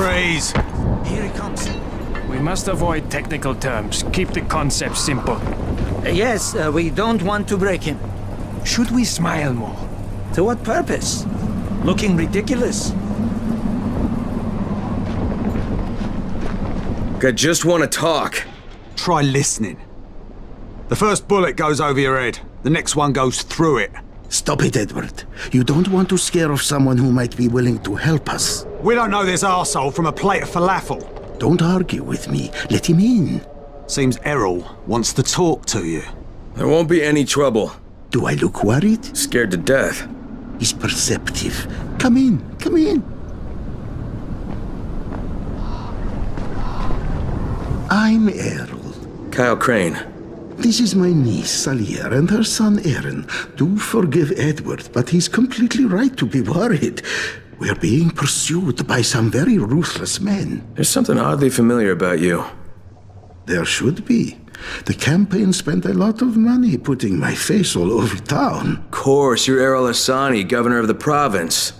Freeze! Here he comes. We must avoid technical terms. Keep the concept simple. Yes, we don't want to break him. Should we smile more? To what purpose? Looking ridiculous? I just want to talk. Try listening. The first bullet goes over your head. The next one goes through it. Stop it, Edward. You don't want to scare off someone who might be willing to help us. We don't know this arsehole from a plate of falafel. Don't argue with me. Let him in. Seems Errol wants to talk to you. There won't be any trouble. Do I look worried? Scared to death. He's perceptive. Come in. Come in. I'm Errol. Kyle Crane. This is my niece, Salia, and her son, Aaron. Do forgive Edward, but he's completely right to be worried. We're being pursued by some very ruthless men. There's something oddly familiar about you. There should be. The campaign spent a lot of money putting my face all over town. Of course, you're Errol Asani, governor of the province.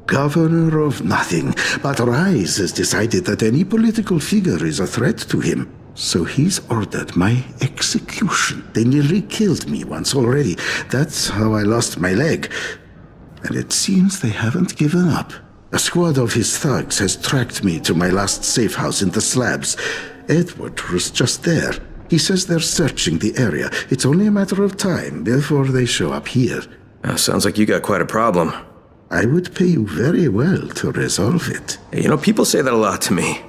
Governor of nothing, but Rise has decided that any political figure is a threat to him. So he's ordered my execution. They nearly killed me once already. That's how I lost my leg. And it seems they haven't given up. A squad of his thugs has tracked me to my last safe house in the slabs. Edward was just there. He says they're searching the area. It's only a matter of time before they show up here. Sounds like you got quite a problem. I would pay you very well to resolve it. You know, people say that a lot to me.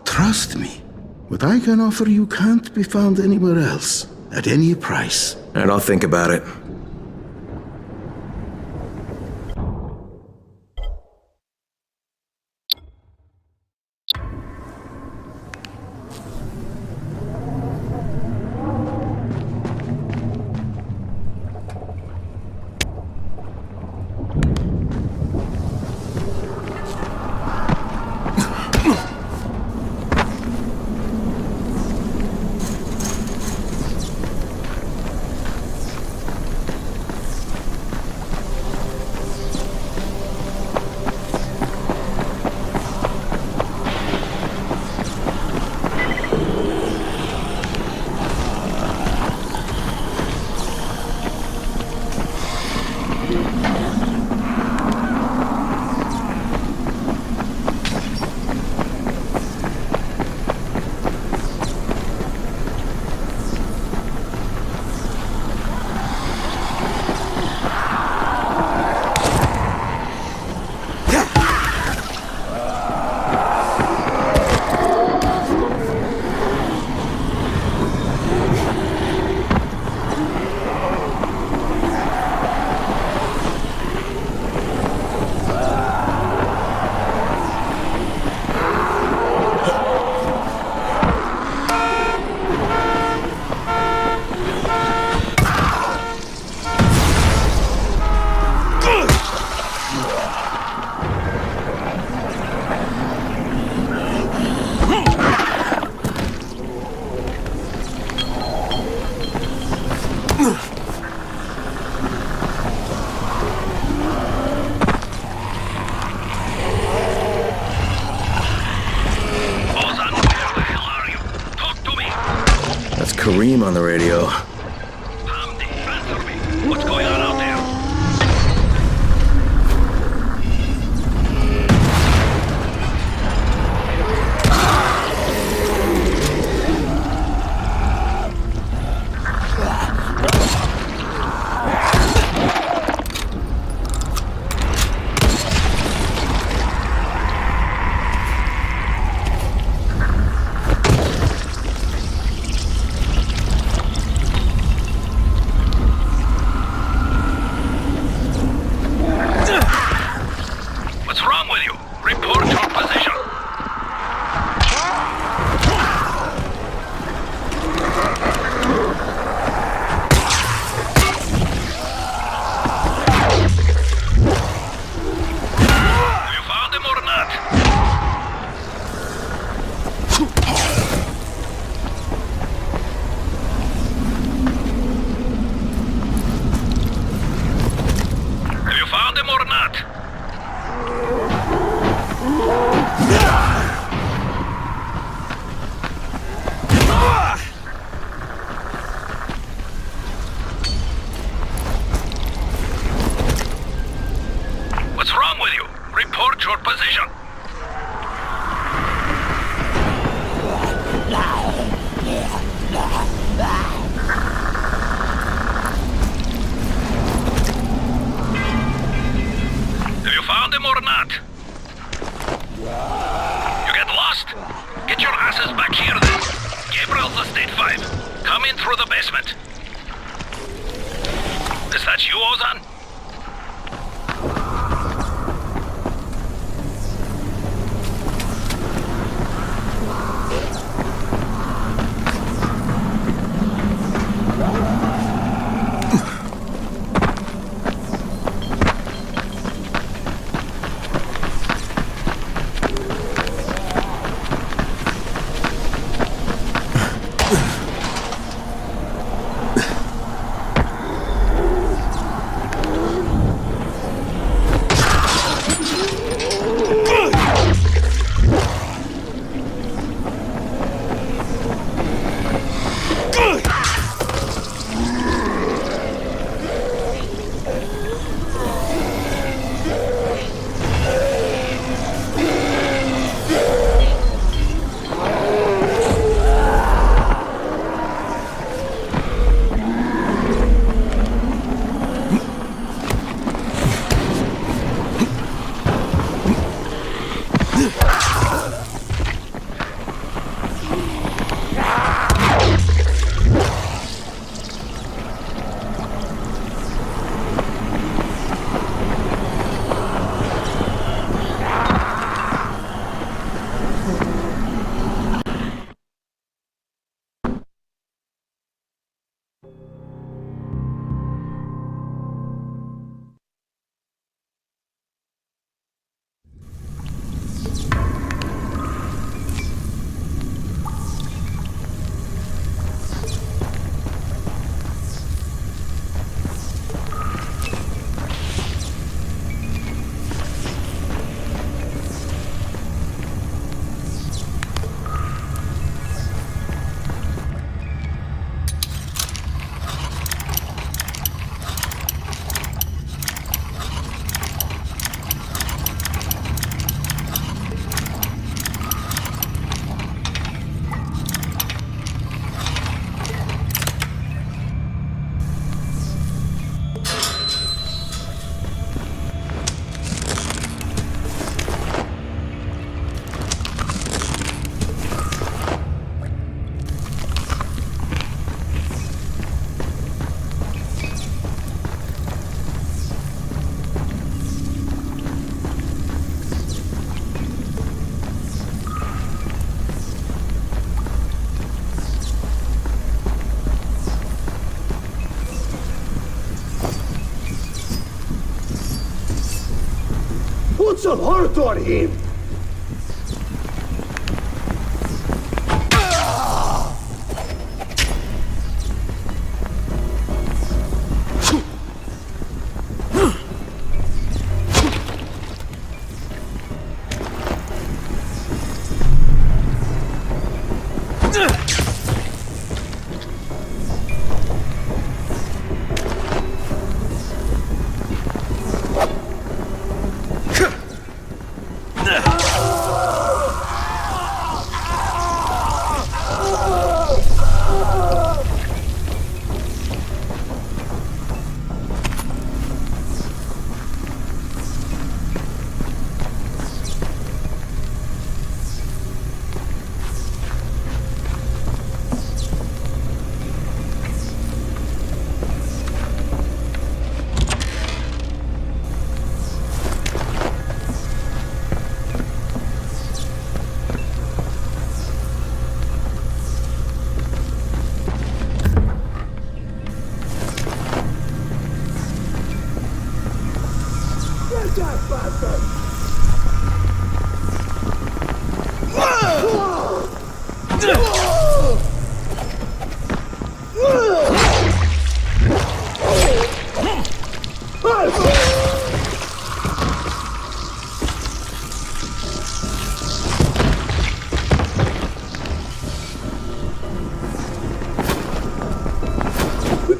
Trust me. What I can offer you can't be found anywhere else, at any price. And I'll think about it. Kareem on the radio. Hamdi, answer me. What's going on out there? position. Have you found him or not? You get lost? Get your asses back here then. Gabriel's Estate 5. Come in through the basement. Is that you, Ozan? Put some heart on him!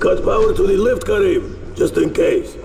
Cut power to the lift, Karim, just in case.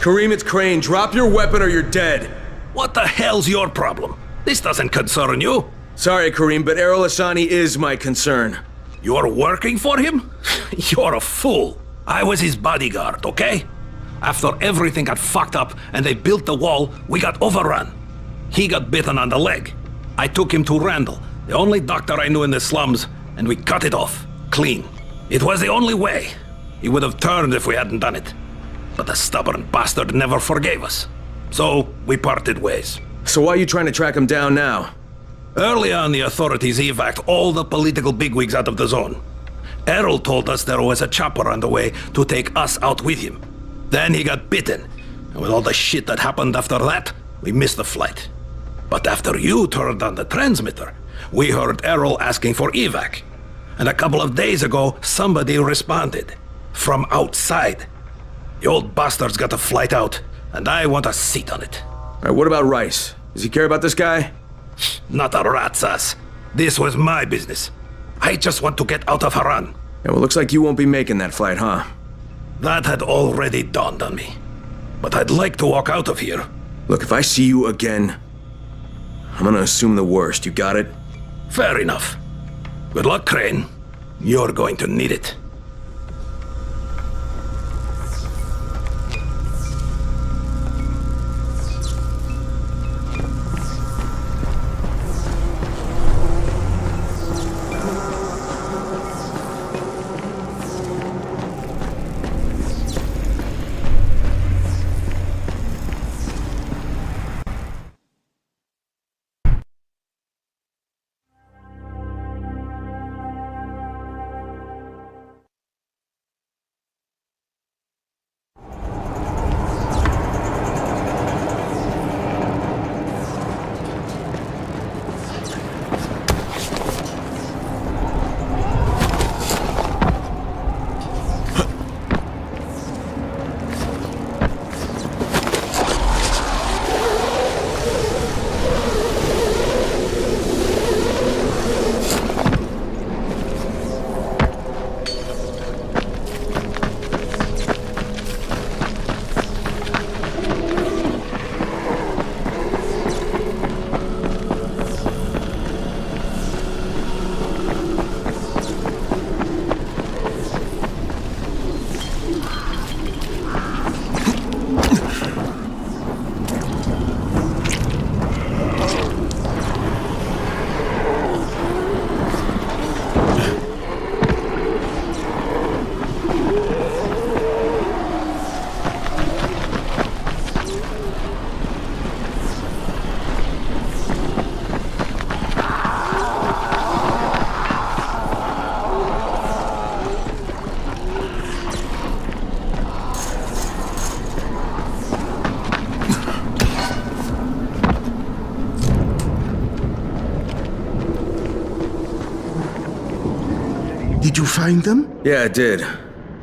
Kareem, it's Crane. Drop your weapon or you're dead. What the hell's your problem? This doesn't concern you. Sorry, Kareem, but Errol Hassani is my concern. You're working for him? You're a fool. I was his bodyguard, okay? After everything got fucked up and they built the wall, we got overrun. He got bitten on the leg. I took him to Randall, the only doctor I knew in the slums, and we cut it off. Clean. It was the only way. He would have turned if we hadn't done it. But the stubborn bastard never forgave us. So, we parted ways. So why are you trying to track him down now? Early on, the authorities evac'd all the political bigwigs out of the zone. Errol told us there was a chopper on the way to take us out with him. Then he got bitten, and with all the shit that happened after that, we missed the flight. But after you turned on the transmitter, we heard Errol asking for evac. And a couple of days ago, somebody responded. From outside. The old bastard's got a flight out, and I want a seat on it. Alright, what about Rice? Does he care about this guy? Not a rat's ass. This was my business. I just want to get out of Haran. Yeah, well, looks like you won't be making that flight, huh? That had already dawned on me. But I'd like to walk out of here. Look, if I see you again, I'm gonna assume the worst. You got it? Fair enough. Good luck, Crane. You're going to need it. Did you find them? Yeah, I did.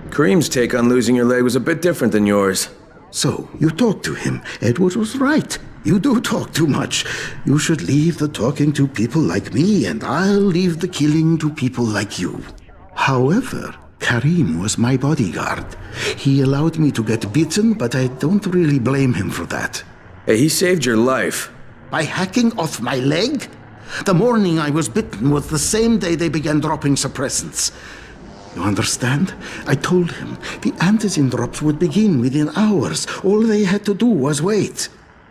Kareem's take on losing your leg was a bit different than yours. So, you talked to him. Edward was right. You do talk too much. You should leave the talking to people like me, and I'll leave the killing to people like you. However, Kareem was my bodyguard. He allowed me to get bitten, but I don't really blame him for that. Hey, he saved your life. By hacking off my leg? The morning I was bitten was the same day they began dropping suppressants. You understand? I told him the antizin drops would begin within hours. All they had to do was wait.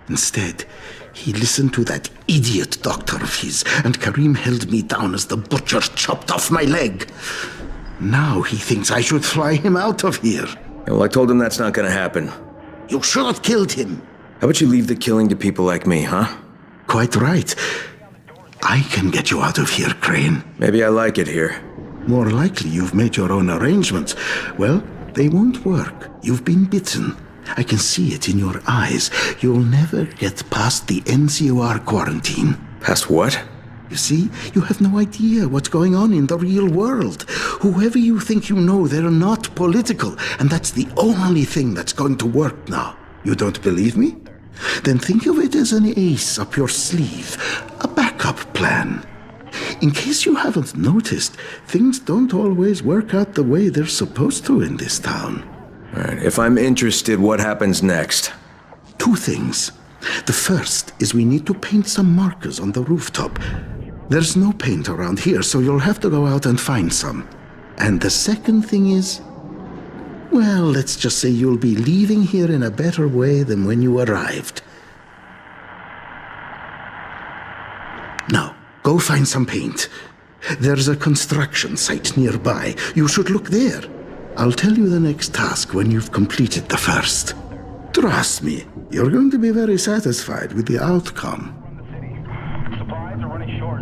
Instead, he listened to that idiot doctor of his, and Kareem held me down as the butcher chopped off my leg. Now he thinks I should fly him out of here. Yeah, well, I told him that's not gonna happen. You should have killed him. How about you leave the killing to people like me, huh? Quite right. I can get you out of here, Crane. Maybe I like it here. More likely you've made your own arrangements. Well, they won't work. You've been bitten. I can see it in your eyes. You'll never get past the NCOR quarantine. Past what? You see, you have no idea what's going on in the real world. Whoever you think you know, they're not political, and that's the only thing that's going to work now. You don't believe me? Then think of it as an ace up your sleeve, a backup plan. In case you haven't noticed, things don't always work out the way they're supposed to in this town. Alright, if I'm interested, what happens next? Two things. The first is we need to paint some markers on the rooftop. There's no paint around here, so you'll have to go out and find some. And the second thing is, well, let's just say you'll be leaving here in a better way than when you arrived. Now, go find some paint. There's a construction site nearby. You should look there. I'll tell you the next task when you've completed the first. Trust me, you're going to be very satisfied with the outcome. Supplies are running short.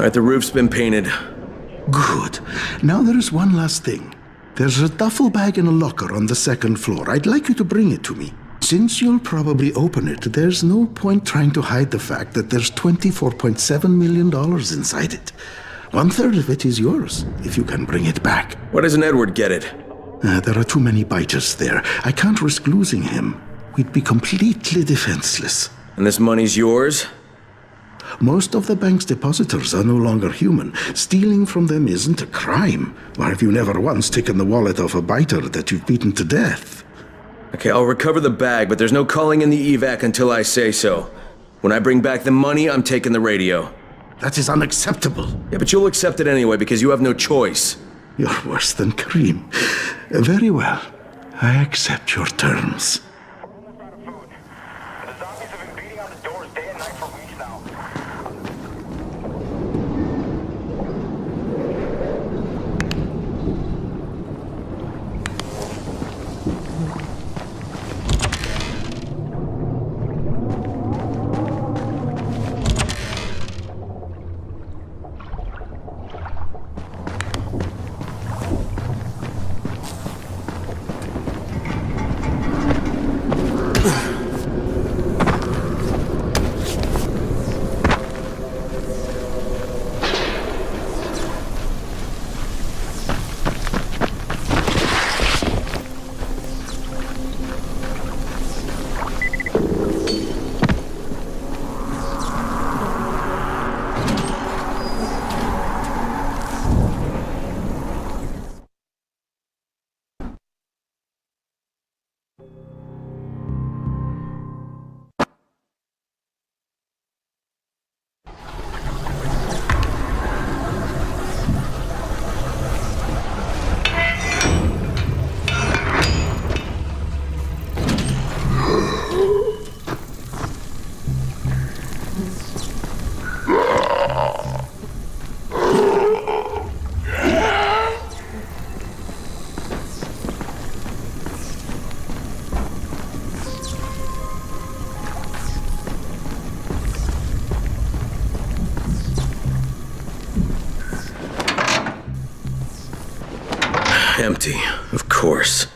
Alright, the roof's been painted. Good. Now there is one last thing. There's a duffel bag in a locker on the second floor. I'd like you to bring it to me. Since you'll probably open it, there's no point trying to hide the fact that there's $24.7 million inside it. 1/3 of it is yours, if you can bring it back. Why doesn't Edward get it? There are too many biters there. I can't risk losing him. We'd be completely defenseless. And this money's yours? Most of the bank's depositors are no longer human. Stealing from them isn't a crime. Or have you never once taken the wallet off a biter that you've beaten to death? Okay, I'll recover the bag, but there's no calling in the evac until I say so. When I bring back the money, I'm taking the radio. That is unacceptable. Yeah, but you'll accept it anyway because you have no choice. You're worse than Kareem. Very well. I accept your terms. The zombies have been beating on the doors day and night for weeks now. Empty, of course.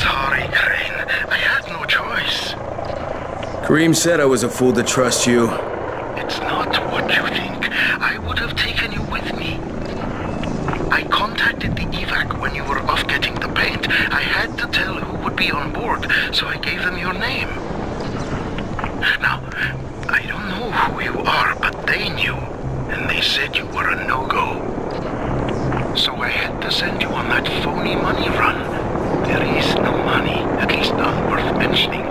Sorry, Crane. I had no choice. Kareem said I was a fool to trust you. It's not what you think. I would have taken you with me. I contacted the evac when you were off getting the paint. I had to tell who would be on board, so I gave them your name. Now, I don't know who you are, but they knew, and they said you were a no-go. So I had to send you on that phony money run. There is no money, at least none worth mentioning.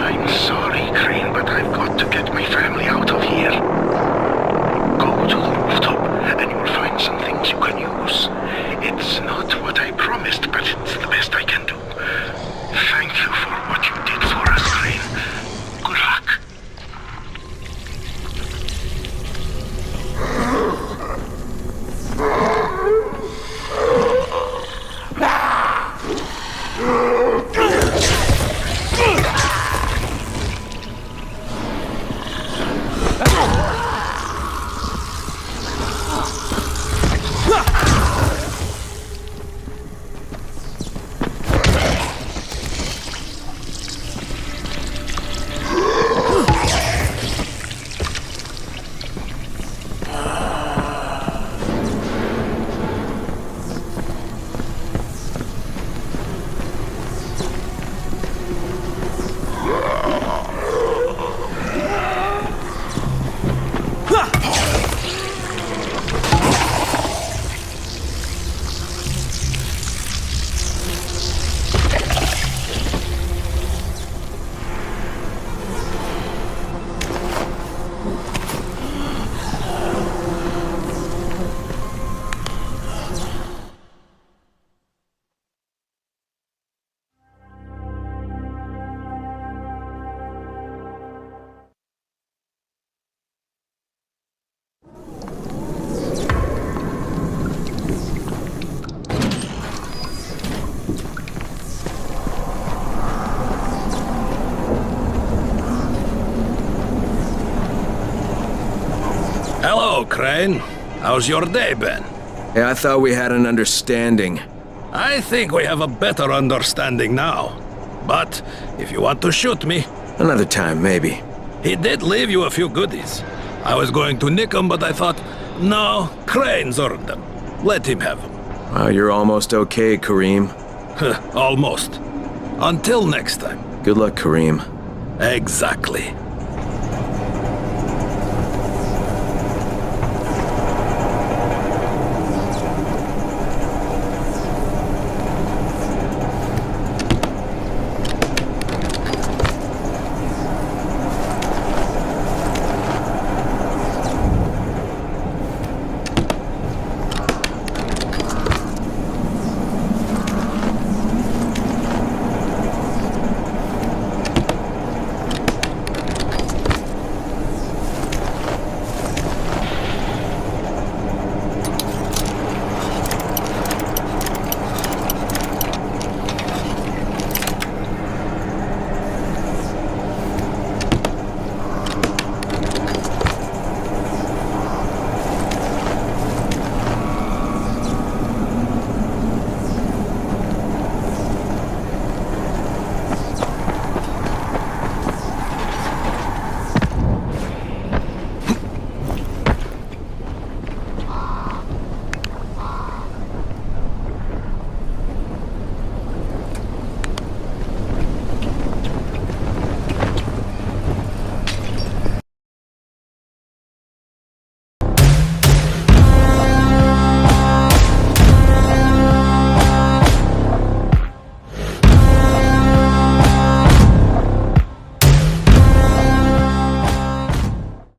I'm sorry, Crane, but I've got to get my family out of here. Go to the rooftop, and you'll find some things you can use. It's not what I promised, but it's the best I can do. Thank you for what you did for us, Crane. Good luck. Crane. How's your day been? Hey, I thought we had an understanding. I think we have a better understanding now. But if you want to shoot me... Another time, maybe. He did leave you a few goodies. I was going to nick them, but I thought, no, Crane's earned them. Let him have them. Wow, you're almost okay, Kareem. Almost. Until next time. Good luck, Kareem. Exactly.